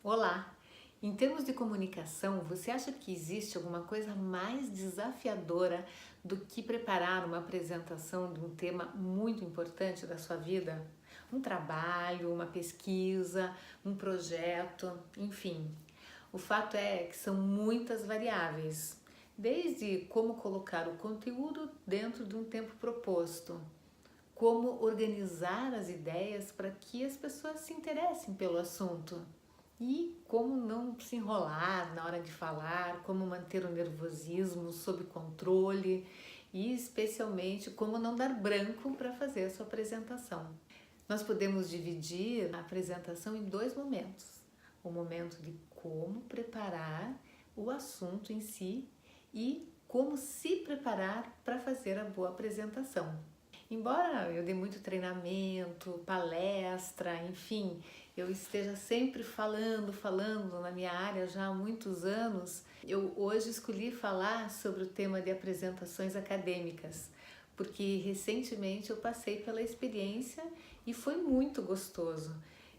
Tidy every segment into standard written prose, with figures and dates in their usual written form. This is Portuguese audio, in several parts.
Olá! Em termos de comunicação, você acha que existe alguma coisa mais desafiadora do que preparar uma apresentação de um tema muito importante da sua vida? Um trabalho, uma pesquisa, um projeto, enfim. O fato é que são muitas variáveis, desde como colocar o conteúdo dentro de um tempo proposto, como organizar as ideias para que as pessoas se interessem pelo assunto e como não se enrolar na hora de falar, como manter o nervosismo sob controle e especialmente como não dar branco para fazer a sua apresentação. Nós podemos dividir a apresentação em dois momentos: o momento de como preparar o assunto em si e como se preparar para fazer a boa apresentação. Embora eu dê muito treinamento, palestra, enfim, eu esteja sempre falando na minha área já há muitos anos, eu hoje escolhi falar sobre o tema de apresentações acadêmicas, porque recentemente eu passei pela experiência e foi muito gostoso.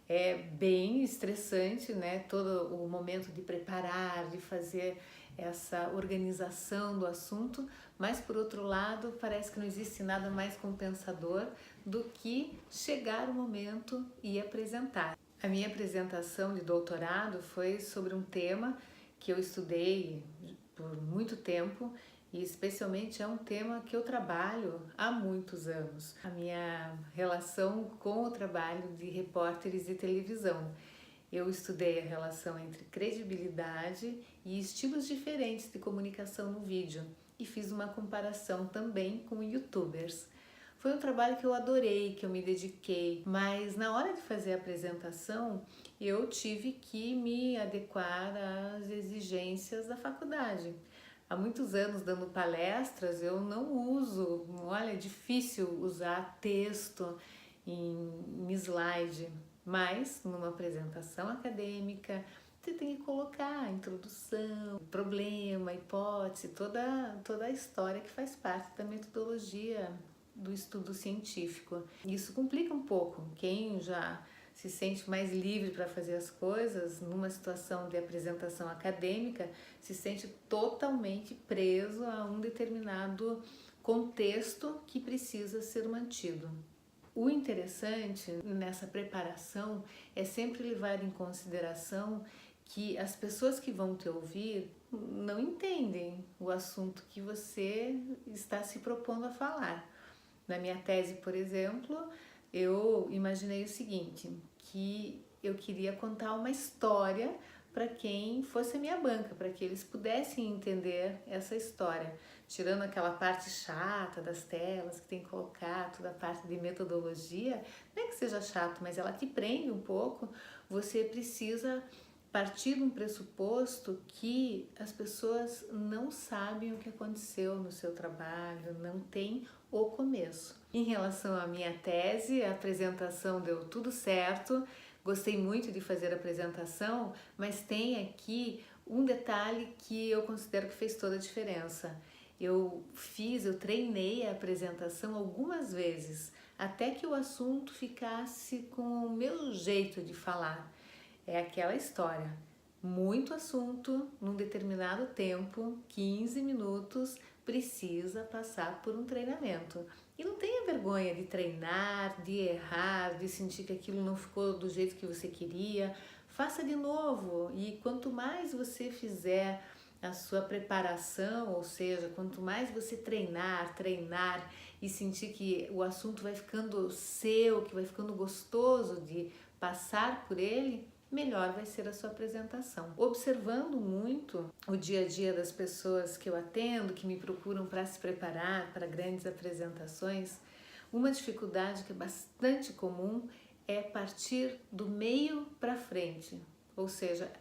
É bem estressante, né? Todo o momento de preparar, de fazer essa organização do assunto, mas por outro lado, parece que não existe nada mais compensador do que chegar o momento e apresentar. A minha apresentação de doutorado foi sobre um tema que eu estudei por muito tempo e especialmente é um tema que eu trabalho há muitos anos. A minha relação com o trabalho de repórteres de televisão. Eu estudei a relação entre credibilidade e estilos diferentes de comunicação no vídeo e fiz uma comparação também com youtubers. Foi um trabalho que eu adorei, que eu me dediquei, mas na hora de fazer a apresentação eu tive que me adequar às exigências da faculdade. Há muitos anos dando palestras eu não uso, olha, é difícil usar texto em slide, mas numa apresentação acadêmica você tem que colocar a introdução, problema, hipótese, toda a história que faz parte da metodologia do estudo científico. Isso complica um pouco. Quem já se sente mais livre para fazer as coisas, numa situação de apresentação acadêmica, se sente totalmente preso a um determinado contexto que precisa ser mantido. O interessante nessa preparação é sempre levar em consideração que as pessoas que vão te ouvir não entendem o assunto que você está se propondo a falar. Na minha tese, por exemplo, eu imaginei o seguinte, que eu queria contar uma história para quem fosse a minha banca, para que eles pudessem entender essa história, tirando aquela parte chata das telas que tem que colocar, toda a parte de metodologia, não é que seja chato, mas ela te prende um pouco. Você precisa partir de um pressuposto que as pessoas não sabem o que aconteceu no seu trabalho, não tem o começo. Em relação à minha tese, a apresentação deu tudo certo, gostei muito de fazer a apresentação, mas tem aqui um detalhe que eu considero que fez toda a diferença. Eu treinei a apresentação algumas vezes, até que o assunto ficasse com o meu jeito de falar. É aquela história, muito assunto num determinado tempo, 15 minutos, precisa passar por um treinamento. E não tenha vergonha de treinar, de errar, de sentir que aquilo não ficou do jeito que você queria. Faça de novo e quanto mais você fizer a sua preparação, ou seja, quanto mais você treinar e sentir que o assunto vai ficando seu, que vai ficando gostoso de passar por ele, melhor vai ser a sua apresentação. Observando muito o dia a dia das pessoas que eu atendo, que me procuram para se preparar para grandes apresentações, uma dificuldade que é bastante comum é partir do meio para frente, ou seja,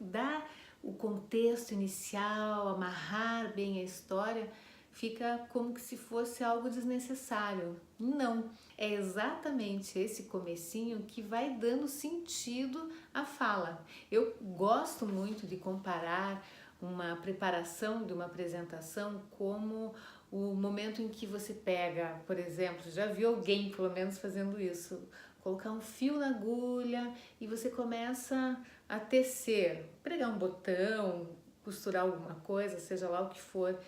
dar o contexto inicial, amarrar bem a história, fica como que se fosse algo desnecessário. Não, é exatamente esse comecinho que vai dando sentido à fala. Eu gosto muito de comparar uma preparação de uma apresentação como o momento em que você pega, por exemplo, já viu alguém pelo menos fazendo isso, colocar um fio na agulha e você começa a tecer, pregar um botão, costurar alguma coisa, seja lá o que for.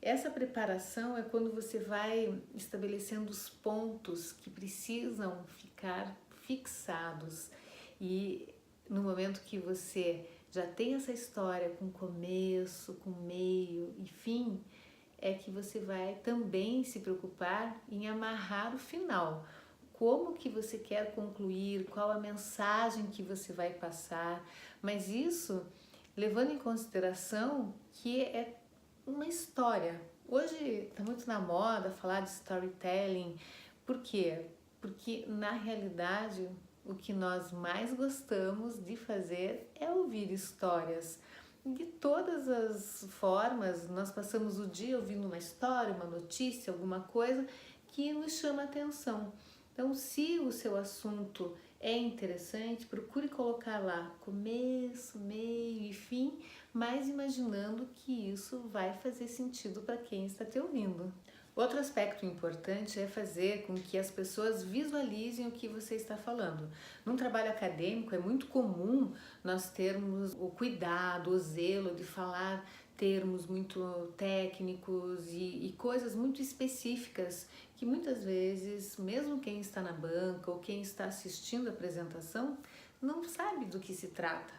Essa preparação é quando você vai estabelecendo os pontos que precisam ficar fixados. E no momento que você já tem essa história com começo, com meio e fim, é que você vai também se preocupar em amarrar o final. Como que você quer concluir, qual a mensagem que você vai passar, mas isso levando em consideração que é uma história. Hoje está muito na moda falar de storytelling. Por quê? Porque na realidade o que nós mais gostamos de fazer é ouvir histórias. De todas as formas, nós passamos o dia ouvindo uma história, uma notícia, alguma coisa que nos chama a atenção. Então, se o seu assunto é interessante, procure colocar lá começo, meio e fim, mas imaginando que isso vai fazer sentido para quem está te ouvindo. Outro aspecto importante é fazer com que as pessoas visualizem o que você está falando. Num trabalho acadêmico é muito comum nós termos o cuidado, o zelo de falar termos muito técnicos e coisas muito específicas que muitas vezes, mesmo quem está na banca ou quem está assistindo a apresentação, não sabe do que se trata.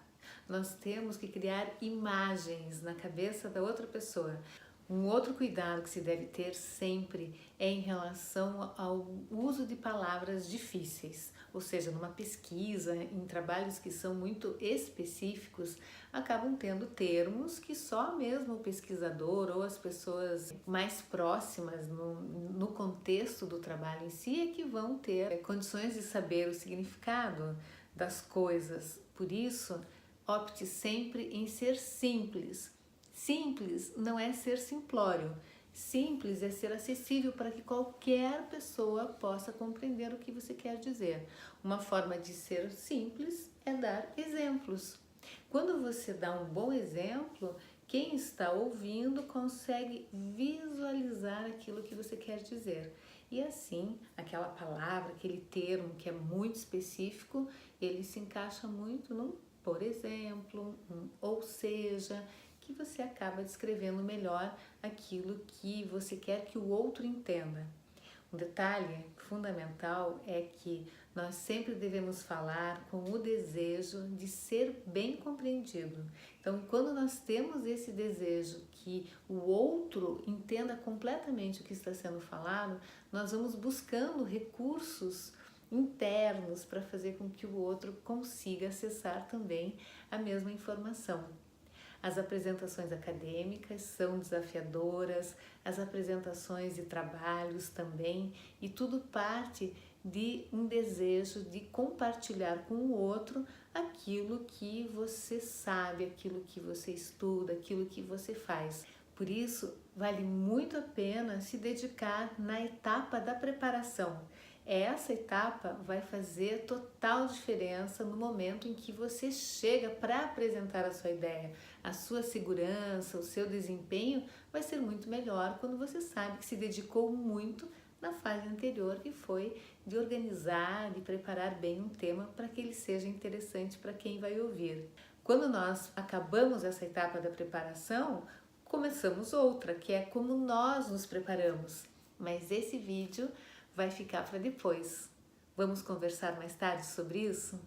Nós temos que criar imagens na cabeça da outra pessoa. Um outro cuidado que se deve ter sempre é em relação ao uso de palavras difíceis, ou seja, numa pesquisa, em trabalhos que são muito específicos, acabam tendo termos que só mesmo o pesquisador ou as pessoas mais próximas no contexto do trabalho em si é que vão ter condições de saber o significado das coisas. Por isso, opte sempre em ser simples. Simples não é ser simplório. Simples é ser acessível para que qualquer pessoa possa compreender o que você quer dizer. Uma forma de ser simples é dar exemplos. Quando você dá um bom exemplo, quem está ouvindo consegue visualizar aquilo que você quer dizer. E assim, aquela palavra, aquele termo que é muito específico, ele se encaixa muito num por exemplo, ou seja, que você acaba descrevendo melhor aquilo que você quer que o outro entenda. Um detalhe fundamental é que nós sempre devemos falar com o desejo de ser bem compreendido. Então, quando nós temos esse desejo que o outro entenda completamente o que está sendo falado, nós vamos buscando recursos internos para fazer com que o outro consiga acessar também a mesma informação. As apresentações acadêmicas são desafiadoras, as apresentações de trabalhos também, e tudo parte de um desejo de compartilhar com o outro aquilo que você sabe, aquilo que você estuda, aquilo que você faz. Por isso, vale muito a pena se dedicar na etapa da preparação. Essa etapa vai fazer total diferença no momento em que você chega para apresentar a sua ideia. A sua segurança, o seu desempenho vai ser muito melhor quando você sabe que se dedicou muito na fase anterior, que foi de organizar, de preparar bem um tema para que ele seja interessante para quem vai ouvir. Quando nós acabamos essa etapa da preparação, começamos outra, que é como nós nos preparamos. Mas esse vídeo vai ficar para depois. Vamos conversar mais tarde sobre isso?